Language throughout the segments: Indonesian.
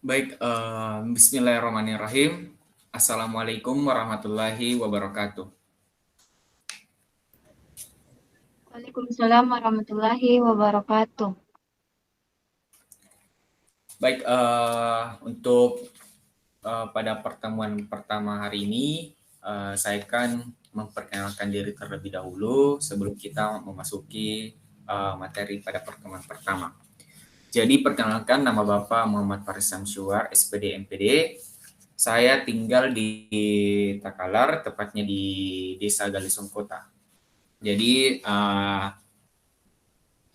Baik, bismillahirrahmanirrahim. Assalamualaikum warahmatullahi wabarakatuh. Waalaikumsalam warahmatullahi wabarakatuh. Baik, untuk pada pertemuan pertama hari ini, saya akan memperkenalkan diri terlebih dahulu sebelum kita memasuki materi pada pertemuan pertama. Jadi perkenalkan, nama Bapak Muhammad Faris Samsyuar, SPD MPD. Saya tinggal di Takalar, tepatnya di Desa Galisong Kota. Jadi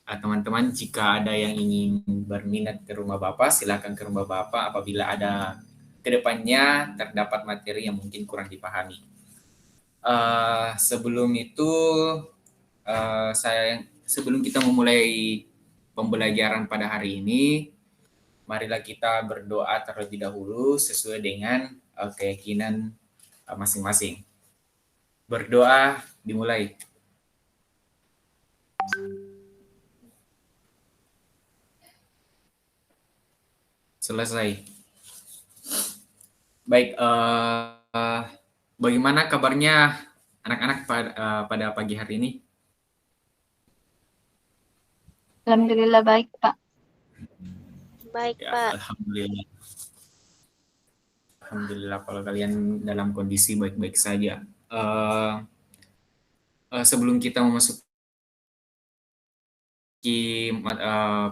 teman-teman, jika ada yang ingin berminat ke rumah Bapak, silakan ke rumah Bapak apabila ada kedepannya terdapat materi yang mungkin kurang dipahami. Sebelum itu, sebelum kita memulai pembelajaran pada hari ini, marilah kita berdoa terlebih dahulu sesuai dengan keyakinan masing-masing. Berdoa dimulai. Selesai. Baik, bagaimana kabarnya anak-anak pada pagi hari ini? Alhamdulillah baik, Pak. Baik, Ya, Pak. Alhamdulillah. Alhamdulillah kalau kalian dalam kondisi baik-baik saja. Sebelum kita memasuki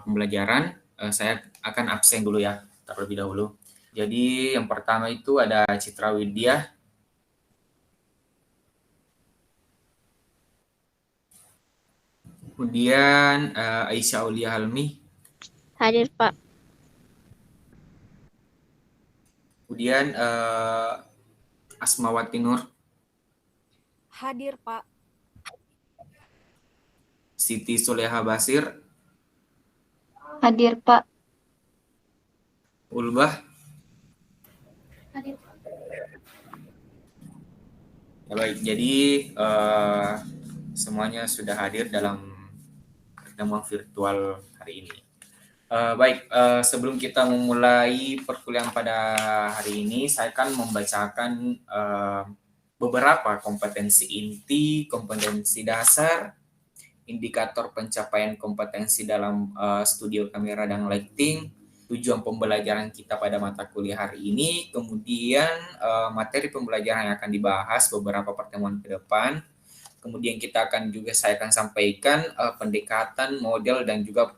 pembelajaran, saya akan absen dulu ya, terlebih dahulu. Jadi yang pertama itu ada Citra Widya. Kemudian Aisyah Aulia Halmi. Hadir, Pak. Kemudian Asmawati Nur. Hadir, Pak. Siti Soleha Basir. Hadir, Pak. Ulbah. Hadir. Ya, baik, jadi semuanya sudah hadir dalam pertemuan virtual hari ini. Baik, sebelum kita memulai perkuliahan pada hari ini, saya akan membacakan beberapa kompetensi inti, kompetensi dasar, indikator pencapaian kompetensi dalam studio kamera dan lighting, tujuan pembelajaran kita pada mata kuliah hari ini, kemudian materi pembelajaran yang akan dibahas beberapa pertemuan ke depan, kemudian saya akan sampaikan pendekatan, model, dan juga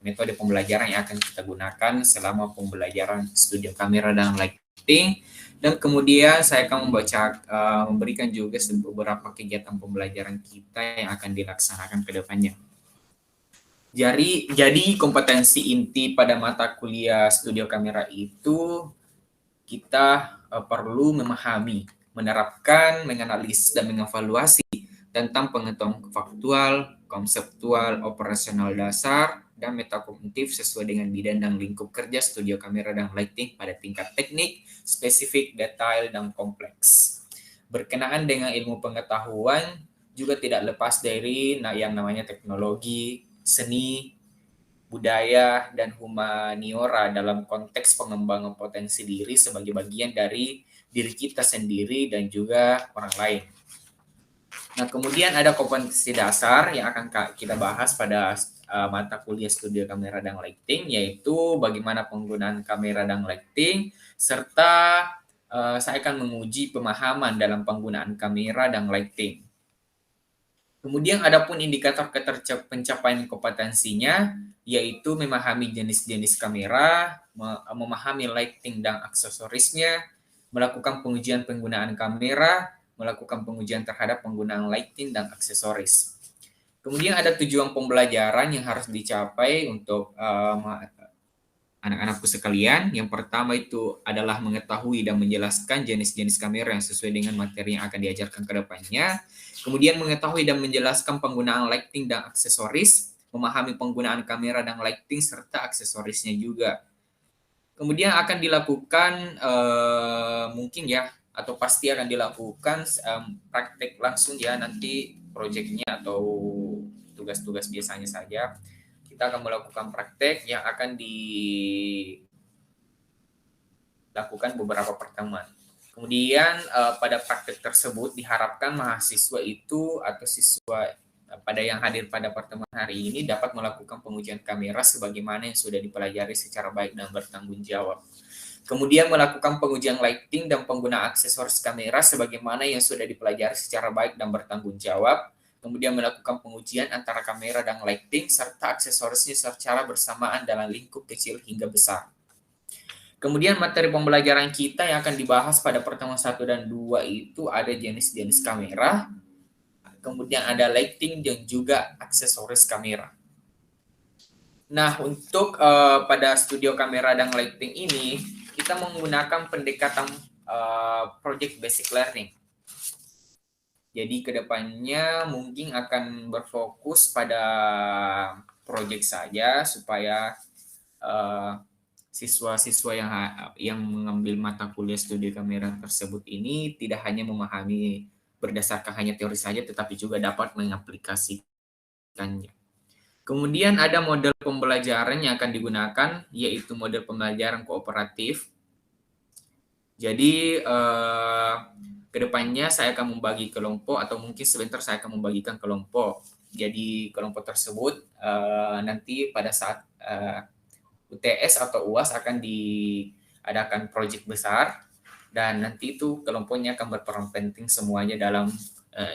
metode pembelajaran yang akan kita gunakan selama pembelajaran studio kamera dan lighting, dan kemudian saya akan memberikan juga beberapa kegiatan pembelajaran kita yang akan dilaksanakan ke depannya. Jadi kompetensi inti pada mata kuliah studio kamera itu kita perlu memahami, menerapkan, menganalisis, dan mengevaluasi tentang pengetahuan faktual, konseptual, operasional dasar, dan metakognitif sesuai dengan bidang dan lingkup kerja studio kamera dan lighting pada tingkat teknik, spesifik, detail, dan kompleks. Berkenaan dengan ilmu pengetahuan juga tidak lepas dari yang namanya teknologi, seni, budaya, dan humaniora dalam konteks pengembangan potensi diri sebagai bagian dari diri kita sendiri dan juga orang lain. Nah, kemudian ada kompetensi dasar yang akan kita bahas pada mata kuliah studio kamera dan lighting, yaitu bagaimana penggunaan kamera dan lighting, serta saya akan menguji pemahaman dalam penggunaan kamera dan lighting. Kemudian adapun indikator pencapaian kompetensinya, yaitu memahami jenis-jenis kamera, memahami lighting dan aksesorisnya, melakukan pengujian penggunaan kamera, melakukan pengujian terhadap penggunaan lighting dan aksesoris. Kemudian ada tujuan pembelajaran yang harus dicapai untuk anak-anakku sekalian. Yang pertama itu adalah mengetahui dan menjelaskan jenis-jenis kamera yang sesuai dengan materi yang akan diajarkan ke depannya. Kemudian mengetahui dan menjelaskan penggunaan lighting dan aksesoris, memahami penggunaan kamera dan lighting serta aksesorisnya juga. Kemudian akan dilakukan mungkin ya, atau pasti akan dilakukan praktek langsung ya, nanti proyeknya atau tugas-tugas biasanya saja. Kita akan melakukan praktek yang akan lakukan beberapa pertemuan. Kemudian pada praktek tersebut diharapkan mahasiswa itu atau siswa pada yang hadir pada pertemuan hari ini dapat melakukan pengujian kamera sebagaimana yang sudah dipelajari secara baik dan bertanggung jawab. Kemudian melakukan pengujian lighting dan penggunaan aksesoris kamera sebagaimana yang sudah dipelajari secara baik dan bertanggung jawab. Kemudian melakukan pengujian antara kamera dan lighting serta aksesorisnya secara bersamaan dalam lingkup kecil hingga besar. Kemudian materi pembelajaran kita yang akan dibahas pada pertemuan 1 dan 2 itu ada jenis-jenis kamera, kemudian ada lighting dan juga aksesoris kamera. Nah, untuk pada studio kamera dan lighting ini, kita menggunakan pendekatan project basic learning. Jadi kedepannya mungkin akan berfokus pada project saja supaya siswa-siswa yang mengambil mata kuliah studi kamera tersebut ini tidak hanya memahami berdasarkan hanya teori saja, tetapi juga dapat mengaplikasikannya. Kemudian ada model pembelajaran yang akan digunakan, yaitu model pembelajaran kooperatif. Jadi kedepannya saya akan membagi kelompok atau mungkin sebentar saya akan membagikan kelompok. Jadi kelompok tersebut nanti pada saat UTS atau UAS akan diadakan proyek besar dan nanti itu kelompoknya akan berperan penting semuanya dalam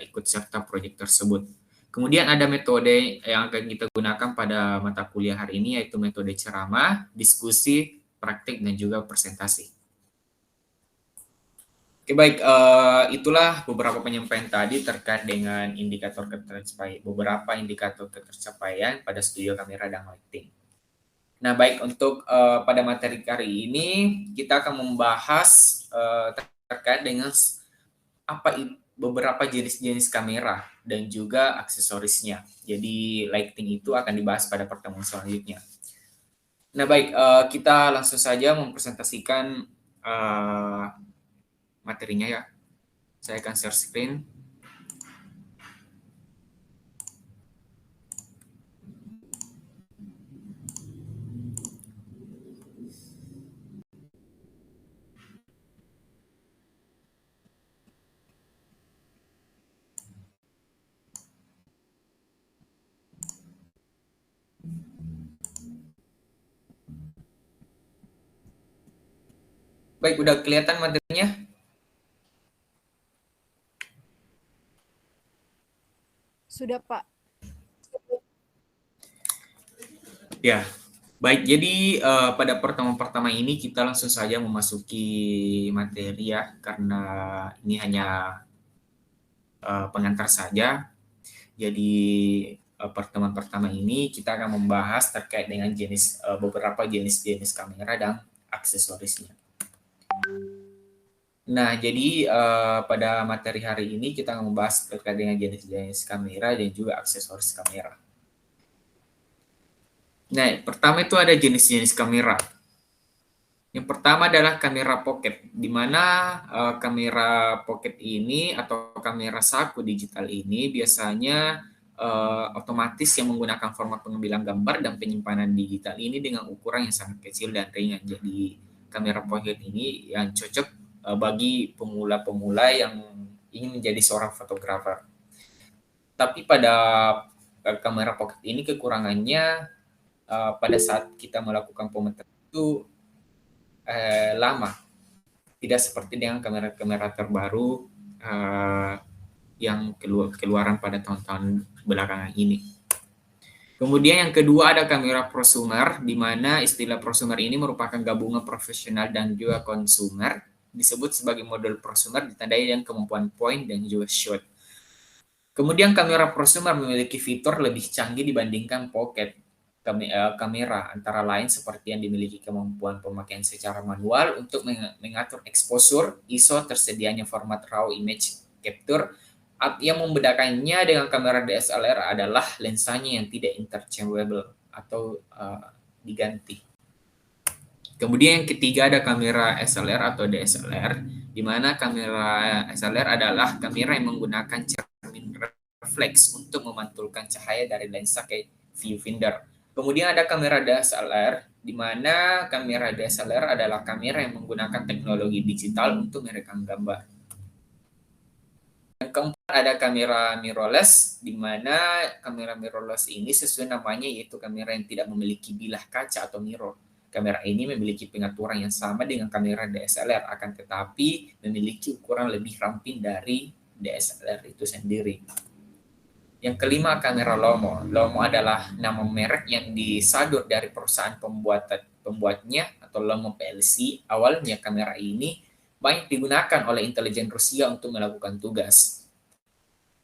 ikut serta proyek tersebut. Kemudian ada metode yang akan kita gunakan pada mata kuliah hari ini yaitu metode ceramah, diskusi, praktik, dan juga presentasi. Oke baik, itulah beberapa penyampaian tadi terkait dengan indikator ketercapaian, beberapa indikator ketercapaian pada studio kamera dan lighting. Nah, baik untuk pada materi kali ini kita akan membahas terkait dengan beberapa jenis-jenis kamera dan juga aksesorisnya. Jadi lighting itu akan dibahas pada pertemuan selanjutnya. Nah, baik kita langsung saja mempresentasikan materinya ya. Saya akan share screen. Baik, udah kelihatan materinya? Sudah, Pak. Ya, baik. Jadi pada pertemuan pertama ini kita langsung saja memasuki materi ya, karena ini hanya pengantar saja. Jadi pertemuan pertama ini kita akan membahas terkait dengan beberapa jenis-jenis kamera dan aksesorisnya. Nah, jadi pada materi hari ini kita akan membahas terkait dengan jenis-jenis kamera dan juga aksesoris kamera. Nah, pertama itu ada jenis-jenis kamera. Yang pertama adalah kamera pocket, di mana kamera pocket ini atau kamera saku digital ini biasanya otomatis yang menggunakan format pengambilan gambar dan penyimpanan digital ini dengan ukuran yang sangat kecil dan ringan. Jadi kamera pocket ini yang cocok bagi pemula-pemula yang ingin menjadi seorang fotografer. Tapi pada kamera pocket ini kekurangannya pada saat kita melakukan pemetaan itu lama. Tidak seperti dengan kamera-kamera terbaru yang keluaran pada tahun-tahun belakangan ini. Kemudian yang kedua ada kamera prosumer, di mana istilah prosumer ini merupakan gabungan profesional dan juga konsumer. Disebut sebagai model prosumer ditandai dengan kemampuan point dan juga shot. Kemudian kamera prosumer memiliki fitur lebih canggih dibandingkan pocket kamera, antara lain seperti yang dimiliki kemampuan pemakaian secara manual untuk mengatur exposure, ISO, tersedianya format raw image capture. Yang membedakannya dengan kamera DSLR adalah lensanya yang tidak interchangeable atau diganti. Kemudian yang ketiga ada kamera SLR atau DSLR, di mana kamera SLR adalah kamera yang menggunakan cermin refleks untuk memantulkan cahaya dari lensa ke viewfinder. Kemudian ada kamera DSLR, di mana kamera DSLR adalah kamera yang menggunakan teknologi digital untuk merekam gambar. Yang keempat ada kamera mirrorless, di mana kamera mirrorless ini sesuai namanya yaitu kamera yang tidak memiliki bilah kaca atau mirror. Kamera ini memiliki pengaturan yang sama dengan kamera DSLR, akan tetapi memiliki ukuran lebih ramping dari DSLR itu sendiri. Yang kelima, kamera Lomo. Lomo adalah nama merek yang disadur dari perusahaan pembuatnya atau Lomo PLC. Awalnya kamera ini banyak digunakan oleh intelijen Rusia untuk melakukan tugas.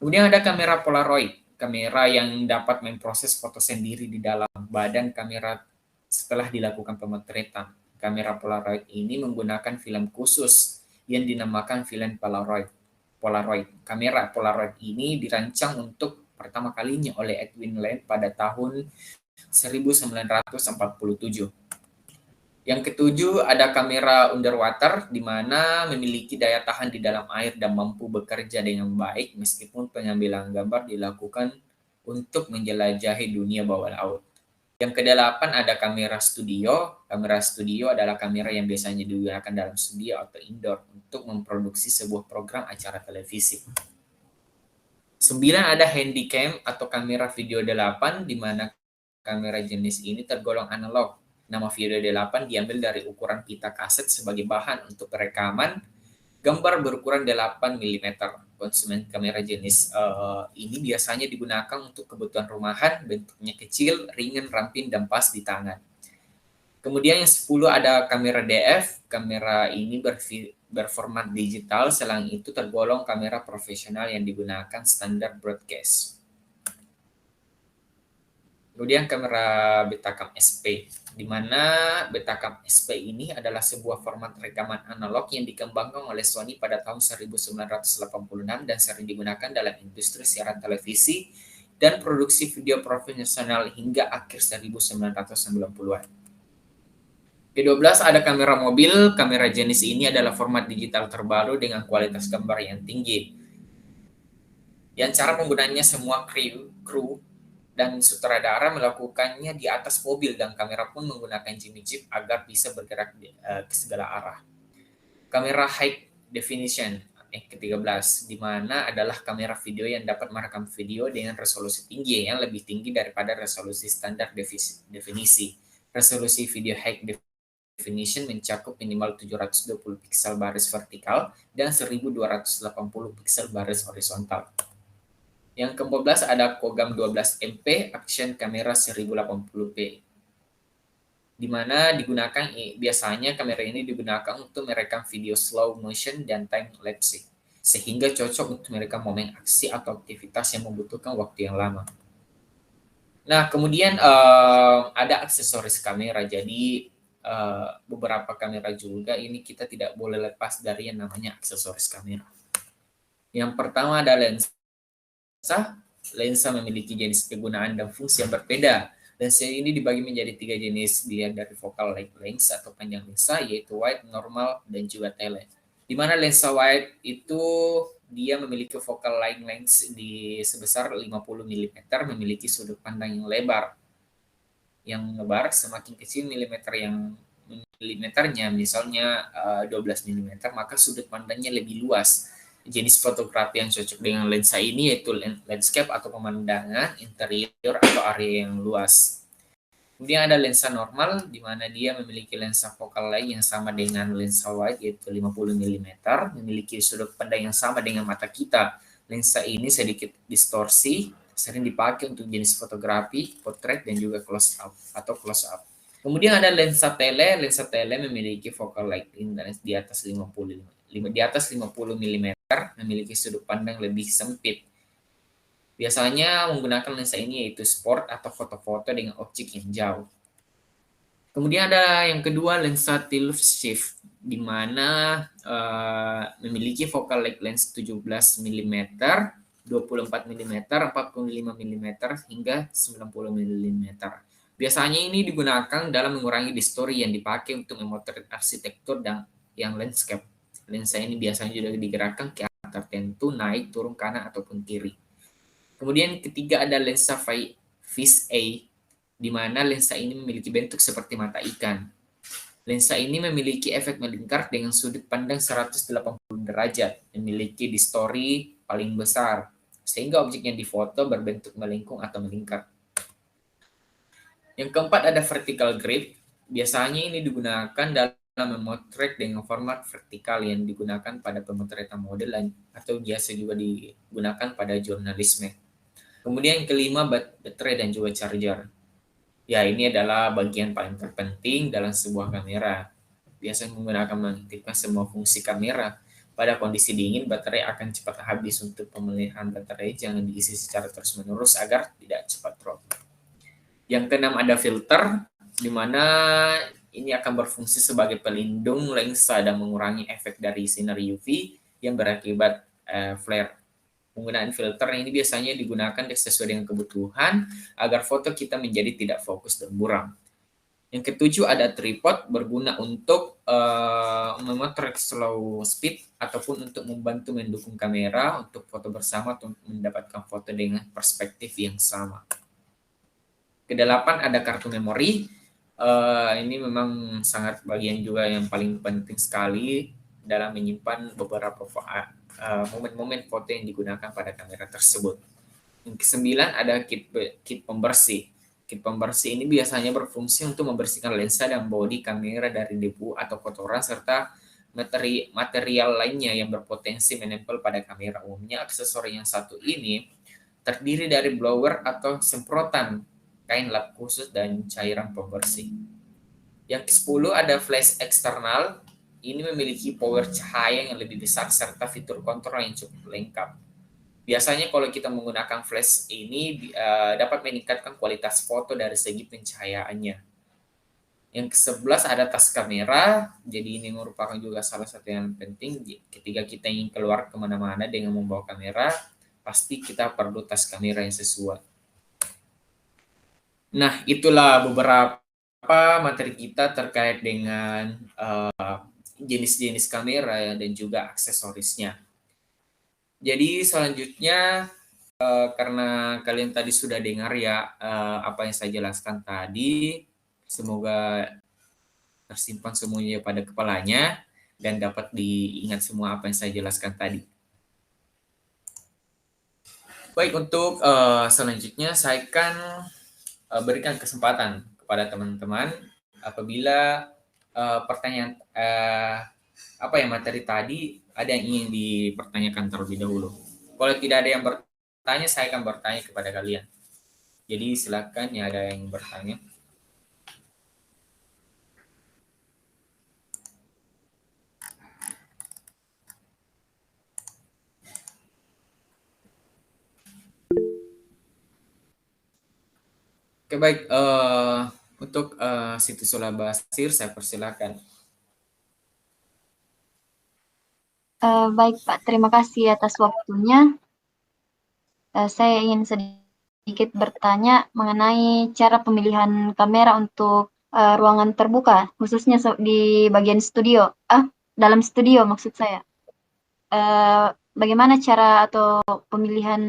Kemudian ada kamera Polaroid, kamera yang dapat memproses foto sendiri di dalam badan kamera setelah dilakukan pemotretan. Kamera Polaroid ini menggunakan film khusus yang dinamakan film Polaroid. Kamera Polaroid ini dirancang untuk pertama kalinya oleh Edwin Land pada tahun 1947. Yang ketujuh ada kamera underwater, di mana memiliki daya tahan di dalam air dan mampu bekerja dengan baik meskipun pengambilan gambar dilakukan untuk menjelajahi dunia bawah laut. Yang kedelapan ada kamera studio. Kamera studio adalah kamera yang biasanya digunakan dalam studio atau indoor untuk memproduksi sebuah program acara televisi. 9 ada handycam atau kamera video 8, di mana kamera jenis ini tergolong analog. Nama video 8 diambil dari ukuran pita kaset sebagai bahan untuk perekaman gambar berukuran 8 mm. Konsumen kamera jenis ini biasanya digunakan untuk kebutuhan rumahan, bentuknya kecil, ringan, ramping, dan pas di tangan. Kemudian yang 10 ada kamera DF. Kamera ini berformat digital, selain itu tergolong kamera profesional yang digunakan standar broadcast. Kemudian kamera Betacam SP, di mana Betacam SP ini adalah sebuah format rekaman analog yang dikembangkan oleh Sony pada tahun 1986 dan sering digunakan dalam industri siaran televisi dan produksi video profesional hingga akhir 1990-an. Ke-12 ada kamera mobil. Kamera jenis ini adalah format digital terbaru dengan kualitas gambar yang tinggi. Yang cara penggunaannya semua kru dan sutradara melakukannya di atas mobil, dan kamera pun menggunakan jimmy chip agar bisa bergerak ke segala arah. Kamera high definition ke-13, di mana adalah kamera video yang dapat merekam video dengan resolusi tinggi yang lebih tinggi daripada resolusi standar definisi. Resolusi video high definition mencakup minimal 720 piksel baris vertikal dan 1280 piksel baris horizontal. Yang ke-14 ada Kogam 12MP Action Camera 1080p, di mana biasanya kamera ini digunakan untuk merekam video slow motion dan time lapse, sehingga cocok untuk merekam momen aksi atau aktivitas yang membutuhkan waktu yang lama. Nah, kemudian ada aksesoris kamera. Jadi beberapa kamera juga ini kita tidak boleh lepas dari yang namanya aksesoris kamera. Yang pertama ada lensa. Lensa memiliki jenis kegunaan dan fungsi yang berbeda. Lensa ini dibagi menjadi 3 jenis, dilihat dari focal length lens atau panjang lensa, yaitu wide, normal, dan juga tele. Di mana lensa wide itu dia memiliki focal length sebesar 50 mm, memiliki sudut pandang yang lebar. Yang lebar semakin kecil milimeternya, misalnya 12 mm, maka sudut pandangnya lebih luas. Jenis fotografi yang cocok dengan lensa ini yaitu landscape atau pemandangan, interior atau area yang luas. Kemudian ada lensa normal, di mana dia memiliki lensa focal length yang sama dengan lensa wide yaitu 50 mm, memiliki sudut pandang yang sama dengan mata kita. Lensa ini sedikit distorsi, sering dipakai untuk jenis fotografi, potret, dan juga close up atau close up. Kemudian ada lensa tele. Lensa tele memiliki focal length di atas 50 mm, memiliki sudut pandang lebih sempit. Biasanya menggunakan lensa ini yaitu sport atau foto-foto dengan objek yang jauh. Kemudian ada yang kedua, lensa tilt shift, di mana memiliki focal length 17 mm, 24 mm, 45 mm, hingga 90 mm. Biasanya ini digunakan dalam mengurangi distorsi yang dipakai untuk memotret arsitektur dan yang landscape. Lensa ini biasanya juga digerakkan ke arah tertentu, naik, turun, kanan, ataupun kiri. Kemudian ketiga ada lensa Fish Eye, di mana lensa ini memiliki bentuk seperti mata ikan. Lensa ini memiliki efek melingkar dengan sudut pandang 180 derajat, memiliki distori paling besar, sehingga objek yang difoto berbentuk melengkung atau melingkar. Yang keempat ada vertical grip. Biasanya ini digunakan dalam memotret dengan format vertikal yang digunakan pada pemotretan model atau biasa juga digunakan pada jurnalisme. Kemudian yang kelima, baterai dan juga charger. Ya, ini adalah bagian paling terpenting dalam sebuah kamera. Biasanya menggunakan mengaktifkan semua fungsi kamera. Pada kondisi dingin, baterai akan cepat habis. Untuk pemeliharaan baterai jangan diisi secara terus-menerus agar tidak cepat drop. Yang keenam ada filter, di mana ini akan berfungsi sebagai pelindung lensa dan mengurangi efek dari sinar UV yang berakibat flare. Penggunaan filter ini biasanya digunakan sesuai dengan kebutuhan agar foto kita menjadi tidak fokus dan buram. Yang ketujuh ada tripod, berguna untuk memotret slow speed ataupun untuk membantu mendukung kamera untuk foto bersama atau mendapatkan foto dengan perspektif yang sama. Kedelapan ada kartu memori. Ini memang sangat bagian juga yang paling penting sekali dalam menyimpan beberapa momen-momen foto yang digunakan pada kamera tersebut. Yang kesembilan ada kit pembersih. Kit pembersih ini biasanya berfungsi untuk membersihkan lensa dan bodi kamera dari debu atau kotoran serta material lainnya yang berpotensi menempel pada kamera. Umumnya aksesori yang satu ini terdiri dari blower atau semprotan kain lap khusus dan cairan pembersih. Yang ke-10 ada flash eksternal. Ini memiliki power cahaya yang lebih besar serta fitur kontrol yang cukup lengkap. Biasanya kalau kita menggunakan flash ini dapat meningkatkan kualitas foto dari segi pencahayaannya. Yang ke-11 ada tas kamera. Jadi ini merupakan juga salah satu yang penting ketika kita ingin keluar kemana-mana dengan membawa kamera, pasti kita perlu tas kamera yang sesuai. Nah, itulah beberapa materi kita terkait dengan jenis-jenis kamera ya, dan juga aksesorisnya. Jadi selanjutnya karena kalian tadi sudah dengar ya apa yang saya jelaskan tadi, semoga tersimpan semuanya pada kepalanya dan dapat diingat semua apa yang saya jelaskan tadi. Baik, untuk selanjutnya saya akan berikan kesempatan kepada teman-teman apabila pertanyaan apa yang materi tadi ada yang ingin dipertanyakan terlebih dahulu. Kalau tidak ada yang bertanya, saya akan bertanya kepada kalian. Jadi silakan ya, ada yang bertanya. Oke, baik. Untuk Siti Sola Basir, saya persilakan. Baik Pak, terima kasih atas waktunya. Saya ingin sedikit bertanya mengenai cara pemilihan kamera untuk ruangan terbuka, khususnya di bagian studio. Dalam studio maksud saya. Bagaimana cara atau pemilihan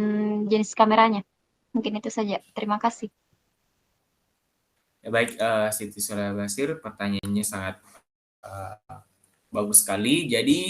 jenis kameranya? Mungkin itu saja. Terima kasih. Ya, baik, Siti Sola Basir, pertanyaannya sangat bagus sekali. Jadi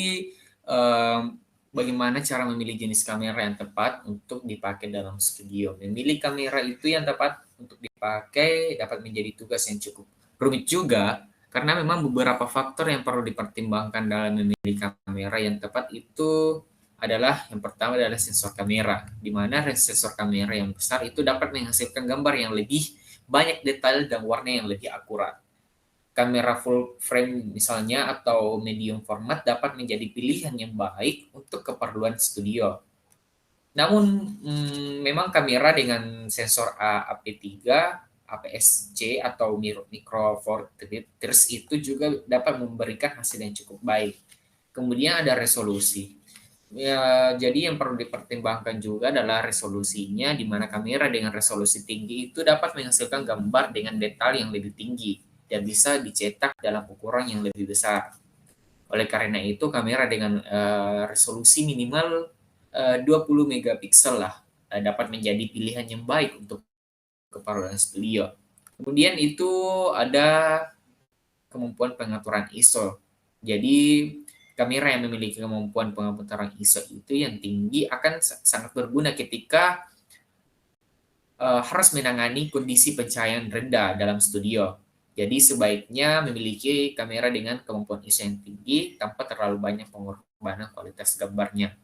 bagaimana cara memilih jenis kamera yang tepat untuk dipakai dalam studio? Memilih kamera itu yang tepat untuk dipakai dapat menjadi tugas yang cukup rumit juga, karena memang beberapa faktor yang perlu dipertimbangkan dalam memilih kamera yang tepat itu adalah yang pertama adalah sensor kamera, di mana sensor kamera yang besar itu dapat menghasilkan gambar yang lebih banyak detail dan warna yang lebih akurat. Kamera full frame misalnya atau medium format dapat menjadi pilihan yang baik untuk keperluan studio. Namun memang kamera dengan sensor AP3, APS-C atau micro four thirds itu juga dapat memberikan hasil yang cukup baik. Kemudian ada resolusi. Ya, jadi yang perlu dipertimbangkan juga adalah resolusinya, di mana kamera dengan resolusi tinggi itu dapat menghasilkan gambar dengan detail yang lebih tinggi dan bisa dicetak dalam ukuran yang lebih besar. Oleh karena itu, kamera dengan resolusi minimal 20 megapiksel lah dapat menjadi pilihan yang baik untuk keperluan studio. Kemudian itu ada kemampuan pengaturan ISO. Jadi kamera yang memiliki kemampuan pengaturan ISO itu yang tinggi akan sangat berguna ketika harus menangani kondisi pencahayaan rendah dalam studio. Jadi sebaiknya memiliki kamera dengan kemampuan ISO yang tinggi tanpa terlalu banyak pengorbanan kualitas gambarnya.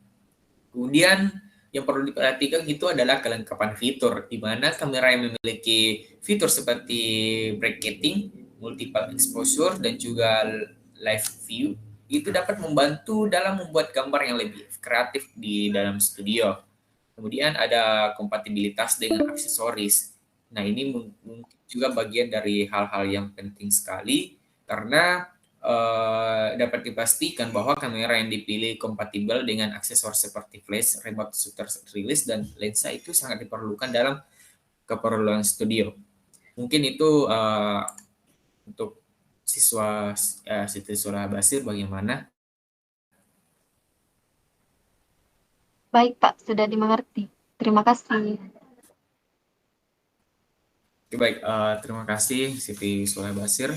Kemudian yang perlu diperhatikan itu adalah kelengkapan fitur, di mana kamera yang memiliki fitur seperti bracketing, multiple exposure, dan juga live view itu dapat membantu dalam membuat gambar yang lebih kreatif di dalam studio. Kemudian ada kompatibilitas dengan aksesoris. Nah, ini mungkin juga bagian dari hal-hal yang penting sekali karena dapat dipastikan bahwa kamera yang dipilih kompatibel dengan aksesor seperti flash, remote shutter release, dan lensa itu sangat diperlukan dalam keperluan studio. Mungkin itu untuk siswa Siti Surah Basir bagaimana? Baik, Pak, sudah dimengerti. Terima kasih. Baik, terima kasih Siti Surah Basir.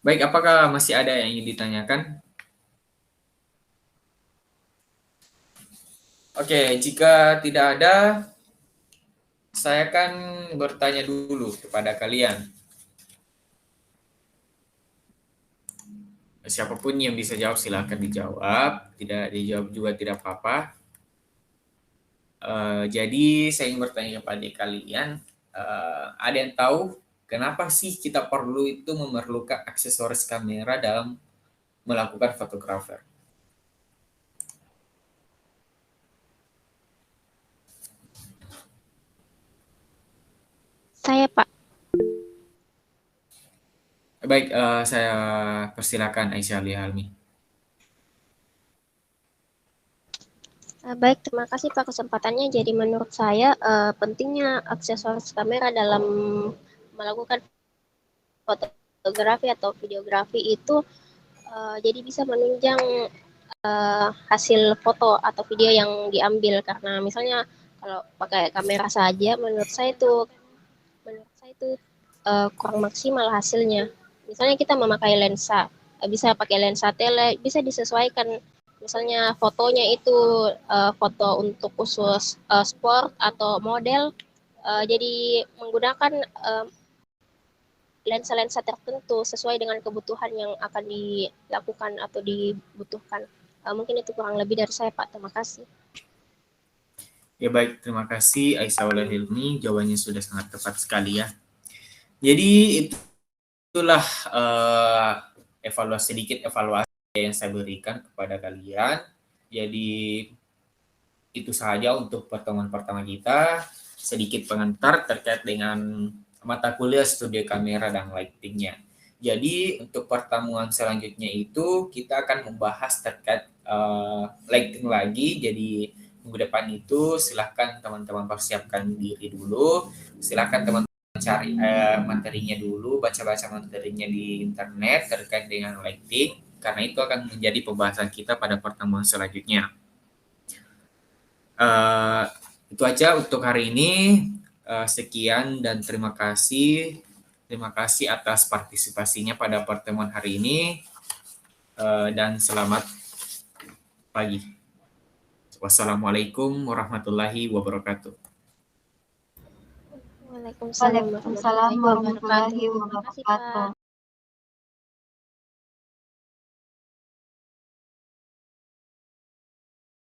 Baik, apakah masih ada yang ingin ditanyakan? Oke, jika tidak ada, saya akan bertanya dulu kepada kalian. Siapapun yang bisa jawab silakan dijawab, tidak dijawab juga tidak apa-apa. Jadi saya ingin bertanya kepada kalian, ada yang tahu kenapa sih kita perlu itu memerlukan aksesoris kamera dalam melakukan fotografer? Saya, Pak. Baik, saya persilakan Aisyah Lihalmi. Baik, terima kasih Pak kesempatannya. Jadi menurut saya pentingnya aksesoris kamera dalam melakukan fotografi atau videografi itu jadi bisa menunjang hasil foto atau video yang diambil, karena misalnya kalau pakai kamera saja menurut saya itu kurang maksimal hasilnya. Misalnya kita memakai lensa, bisa pakai lensa tele, bisa disesuaikan. Misalnya fotonya itu foto untuk khusus sport atau model, jadi menggunakan lensa-lensa tertentu sesuai dengan kebutuhan yang akan dilakukan atau dibutuhkan. Mungkin itu kurang lebih dari saya, Pak. Terima kasih. Ya baik, terima kasih Aisyah Lihalmi. Jawabannya sudah sangat tepat sekali ya. Jadi itulah sedikit evaluasi yang saya berikan kepada kalian. Jadi itu saja untuk pertemuan pertama kita. Sedikit pengantar terkait dengan mata kuliah studi kamera dan lightingnya. Jadi untuk pertemuan selanjutnya itu kita akan membahas terkait lighting lagi. Jadi minggu depan itu silahkan teman-teman persiapkan diri dulu. Silahkan teman-teman cari materinya dulu, baca-baca materinya di internet terkait dengan lighting, karena itu akan menjadi pembahasan kita pada pertemuan selanjutnya. Itu aja untuk hari ini. Sekian dan terima kasih. Terima kasih atas partisipasinya pada pertemuan hari ini. Dan selamat pagi. Wassalamualaikum warahmatullahi wabarakatuh. Waalaikumsalam Waalaikumsalam warahmatullahi Terima kasih, Pak. wabarakatuh.